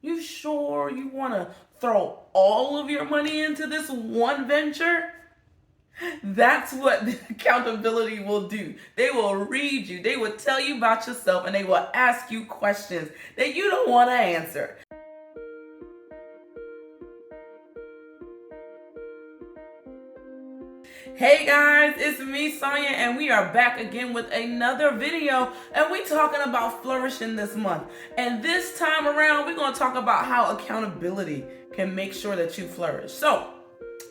You sure you want to throw all of your money into this one venture? That's what the accountability will do. They will read you, they will tell you about yourself, and they will ask you questions that you don't want to answer. Hey guys, it's me, Sonya, and we are back again with another video, and we're talking about flourishing this month. And this time around, we're going to talk about how accountability can make sure that you flourish. So,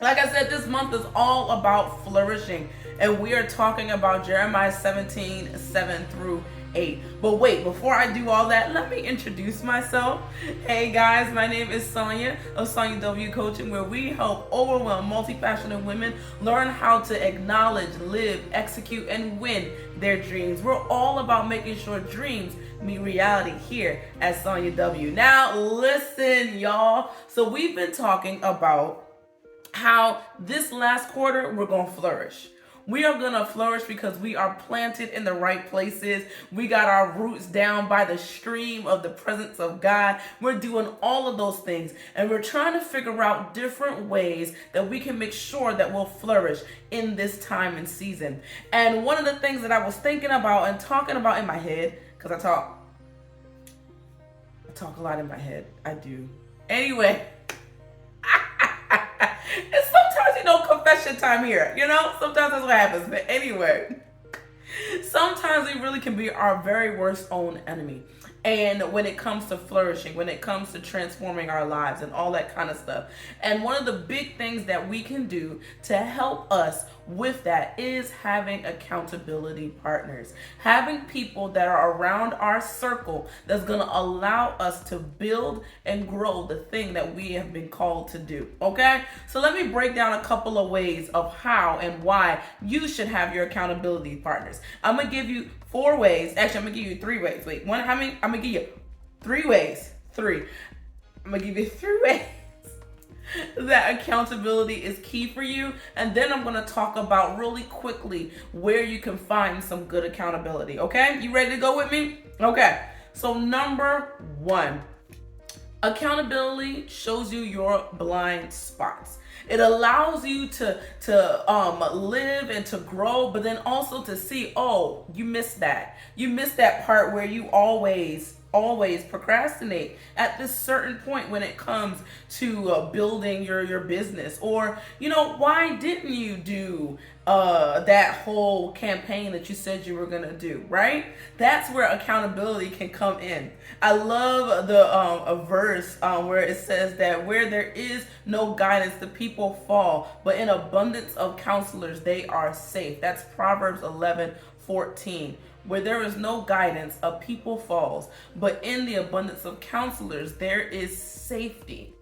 like I said, this month is all about flourishing, and we are talking about Jeremiah 17:7-8. But wait, before I do all that, let me introduce myself. Hey guys, my name is Sonya of SonjaW Coaching, where we help overwhelmed, multi-passionate women learn how to acknowledge, live, execute, and win their dreams. We're all about making sure dreams meet reality here at SonjaW. Now, listen, y'all. So we've been talking about how this last quarter we're going to flourish. We are going to flourish because we are planted in the right places. We got our roots down by the stream of the presence of God. We're doing all of those things, and we're trying to figure out different ways that we can make sure that we'll flourish in this time and season. And one of the things that I was thinking about and talking about in my head, because I talk a lot in my head. I do. Anyway, and sometimes, confession time here, sometimes that's what happens. But anyway, sometimes we really can be our very worst own enemy. And when it comes to flourishing, when it comes to transforming our lives and all that kind of stuff. And one of the big things that we can do to help us with that is having accountability partners, having people that are around our circle that's going to allow us to build and grow the thing that we have been called to do. Okay, so let me break down a couple of ways of how and why you should have your accountability partners. I'm gonna give you 4 ways. Actually, I'm gonna give you 3 ways. Wait, one, how many? I'm gonna give you 3 ways. 3. I'm gonna give you 3 ways that accountability is key for you, and then I'm going to talk about really quickly where you can find some good accountability. Okay, you ready to go with me? Okay, so number 1, accountability shows you your blind spots. It allows you to live and to grow, but then also to see, oh, you missed that. You missed that part where you always procrastinate at this certain point when it comes to building your business. Or, why didn't you do that whole campaign that you said you were gonna do, right? That's where accountability can come in. I love the a verse where it says that where there is no guidance, the people fall, but in abundance of counselors, they are safe. That's Proverbs 11:14. Where there is no guidance, a people falls, but in the abundance of counselors, there is safety.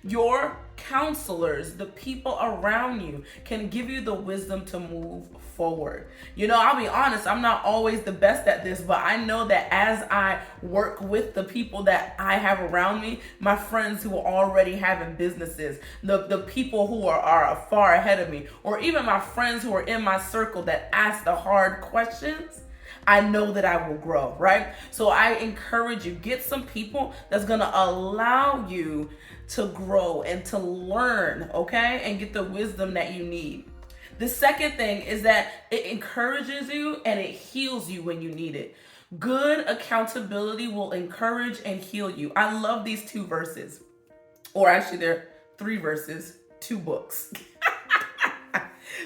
Your counselors, the people around you, can give you the wisdom to move forward. I'll be honest, I'm not always the best at this, but I know that as I work with the people that I have around me, my friends who are already having businesses, the people who are far ahead of me, or even my friends who are in my circle that ask the hard questions, I know that I will grow, right? So I encourage you, get some people that's going to allow you to grow and to learn, okay? And get the wisdom that you need. The second thing is that it encourages you and it heals you when you need it. Good accountability will encourage and heal you. I love these 2 verses. Or actually, they're 3 verses, 2 books.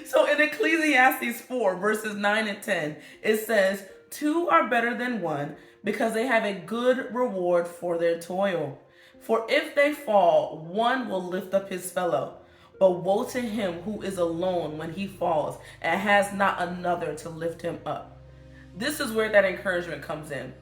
So in Ecclesiastes 4, verses 9 and 10, it says, 2 are better than 1 because they have a good reward for their toil. For if they fall, one will lift up his fellow. But woe to him who is alone when he falls and has not another to lift him up. This is where that encouragement comes in.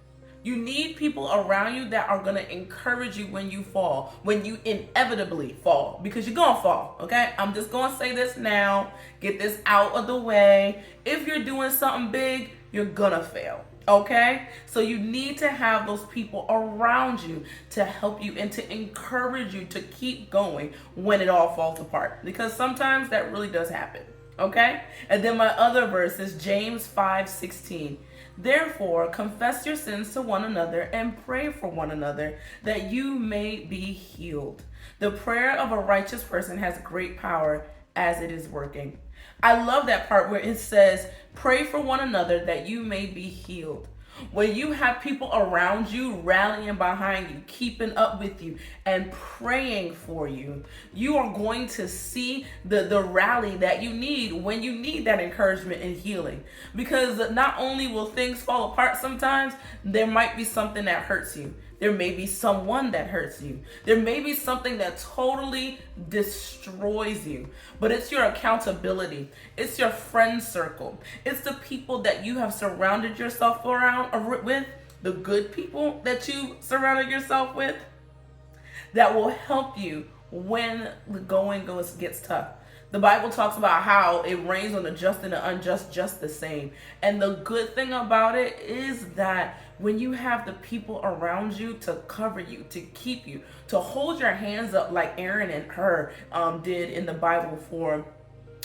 You need people around you that are going to encourage you when you fall, when you inevitably fall, because you're going to fall, okay? I'm just going to say this now, get this out of the way. If you're doing something big, you're going to fail, okay? So you need to have those people around you to help you and to encourage you to keep going when it all falls apart, because sometimes that really does happen, okay? And then my other verse is James 5:16. Therefore, confess your sins to one another and pray for one another that you may be healed. The prayer of a righteous person has great power as it is working. I love that part where it says, pray for one another that you may be healed. When you have people around you rallying behind you, keeping up with you, and praying for you, you are going to see the rally that you need when you need that encouragement and healing. Because not only will things fall apart sometimes, there might be something that hurts you. There may be someone that hurts you. There may be something that totally destroys you. But it's your accountability. It's your friend circle. It's the people that you have surrounded yourself with, the good people that you surrounded yourself with, that will help you when the going gets tough. The Bible talks about how it rains on the just and the unjust just the same. And the good thing about it is that when you have the people around you to cover you, to keep you, to hold your hands up like Aaron and Hur did in the Bible for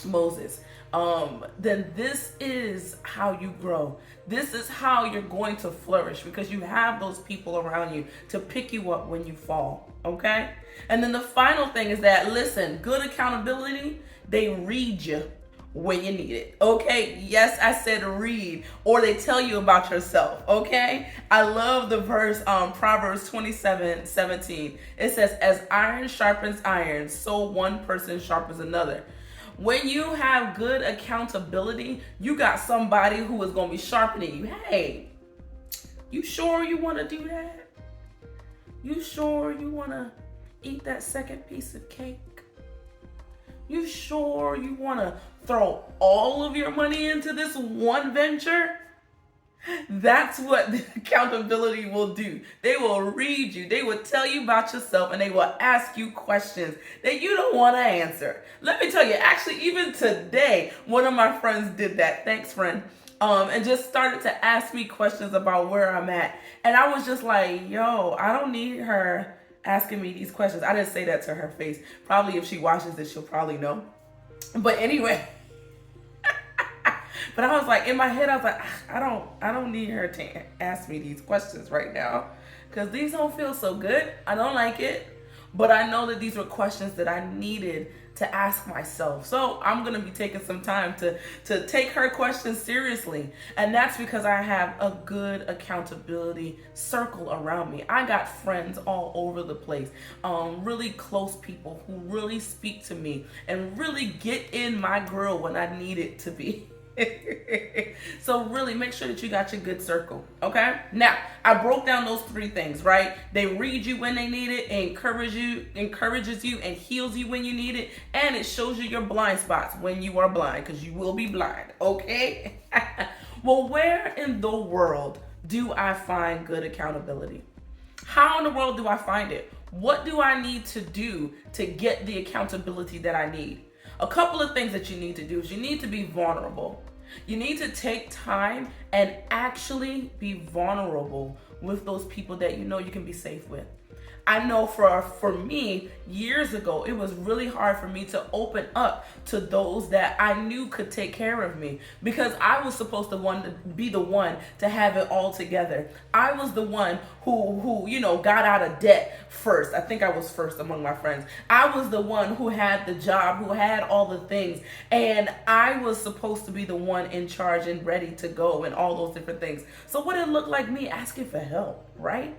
Moses, then this is how you grow. This is how you're going to flourish, because you have those people around you to pick you up when you fall, okay? And then the final thing is that, listen, good accountability, they read you when you need it, okay? Yes, I said read, or they tell you about yourself, okay? I love the verse, Proverbs 27:17. It says, as iron sharpens iron, so one person sharpens another. When you have good accountability, you got somebody who is going to be sharpening you. Hey, you sure you want to do that? You sure you want to eat that second piece of cake? You sure you want to throw all of your money into this one venture? That's what the accountability will do. They will read you. They will tell you about yourself, and they will ask you questions that you don't want to answer. Let me tell you, actually, even today, one of my friends did that. Thanks, friend. And just started to ask me questions about where I'm at. And I was just like, yo, I don't need her asking me these questions. I didn't say that to her face. Probably if she watches this, she'll probably know. But anyway. But I was like, in my head, I was like, I don't need her to ask me these questions right now, because these don't feel so good. I don't like it. But I know that these were questions that I needed to ask myself. So I'm going to be taking some time to take her questions seriously. And that's because I have a good accountability circle around me. I got friends all over the place, really close people who really speak to me and really get in my grill when I need it to be. So really make sure that you got your good circle, okay? Now, I broke down those three things, right? They read you when they need it, encourages you, and heals you when you need it, and it shows you your blind spots when you are blind, because you will be blind, okay? Well, where in the world do I find good accountability? How in the world do I find it? What do I need to do to get the accountability that I need? A couple of things that you need to do is you need to be vulnerable. You need to take time and actually be vulnerable with those people that you know you can be safe with. I know for me, years ago, it was really hard for me to open up to those that I knew could take care of me, because I was supposed to be the one to have it all together. I was the one who got out of debt first. I think I was first among my friends. I was the one who had the job, who had all the things, and I was supposed to be the one in charge and ready to go and all those different things. So what it looked like me asking for help, right?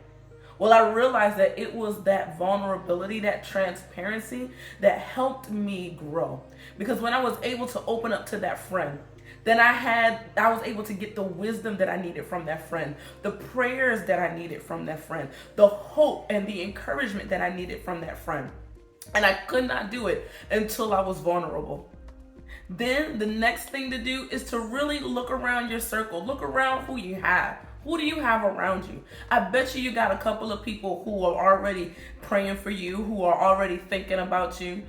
Well, I realized that it was that vulnerability, that transparency that helped me grow. Because when I was able to open up to that friend, then I was able to get the wisdom that I needed from that friend, the prayers that I needed from that friend, the hope and the encouragement that I needed from that friend. And I could not do it until I was vulnerable. Then the next thing to do is to really look around your circle, look around who you have. Who do you have around you? I bet you got a couple of people who are already praying for you, who are already thinking about you.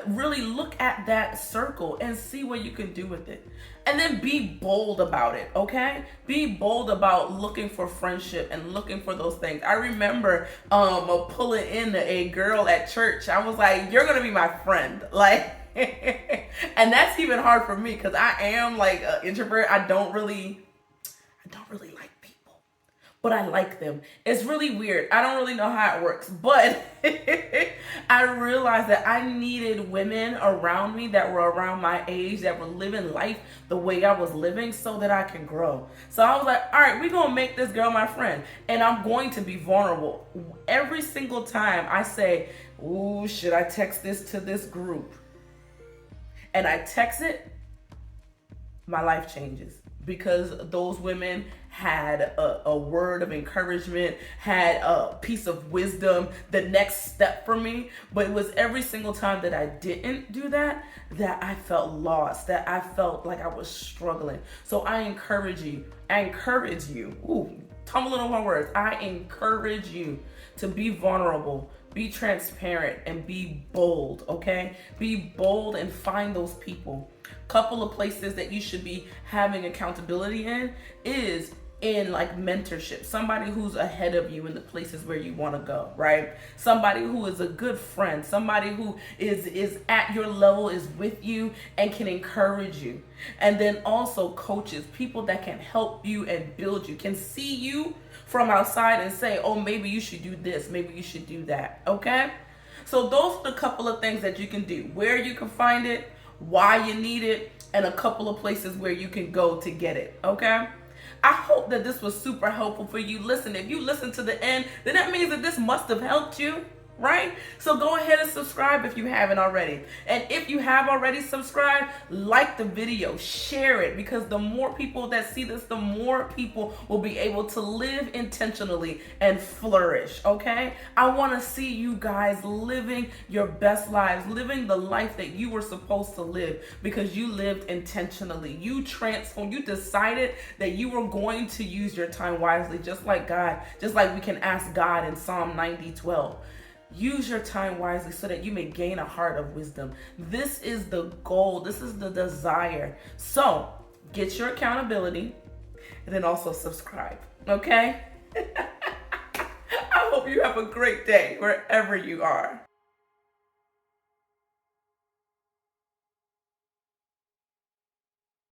Really look at that circle and see what you can do with it. And then be bold about it, okay? Be bold about looking for friendship and looking for those things. I remember pulling in a girl at church. I was like, you're going to be my friend. Like, and that's even hard for me because I am like an introvert. I don't I don't really like people, but I like them. It's really weird. I don't really know how it works, but I realized that I needed women around me that were around my age, that were living life the way I was living so that I can grow. So I was like, all right, we're going to make this girl my friend, and I'm going to be vulnerable. Every single time I say, ooh, should I text this to this group? And I text it, my life changes, because those women had a word of encouragement, had a piece of wisdom, the next step for me. But it was every single time that I didn't do that, that I felt lost, that I felt like I was struggling. So I encourage you, ooh, tumbling over my words, I encourage you to be vulnerable, be transparent, and be bold, okay? Be bold and find those people. Couple of places that you should be having accountability in is in like mentorship, somebody who's ahead of you in the places where you want to go, right? Somebody who is a good friend, somebody who is at your level, is with you and can encourage you. And then also coaches, people that can help you and build you, can see you from outside and say, oh, maybe you should do this, maybe you should do that, okay? So those are the couple of things that you can do, where you can find it, why you need it, and a couple of places where you can go to get it, okay? I hope that this was super helpful for you. Listen, if you listen to the end, then that means that this must have helped you, right? So go ahead and subscribe if you haven't already. And if you have already subscribed, like the video, share it, because the more people that see this, the more people will be able to live intentionally and flourish, okay? I want to see you guys living your best lives, living the life that you were supposed to live because you lived intentionally. You transformed, you decided that you were going to use your time wisely, just like God, just like we can ask God in Psalm 90:12. Use your time wisely so that you may gain a heart of wisdom. This is the goal. This is the desire. So get your accountability and then also subscribe. Okay? I hope you have a great day wherever you are.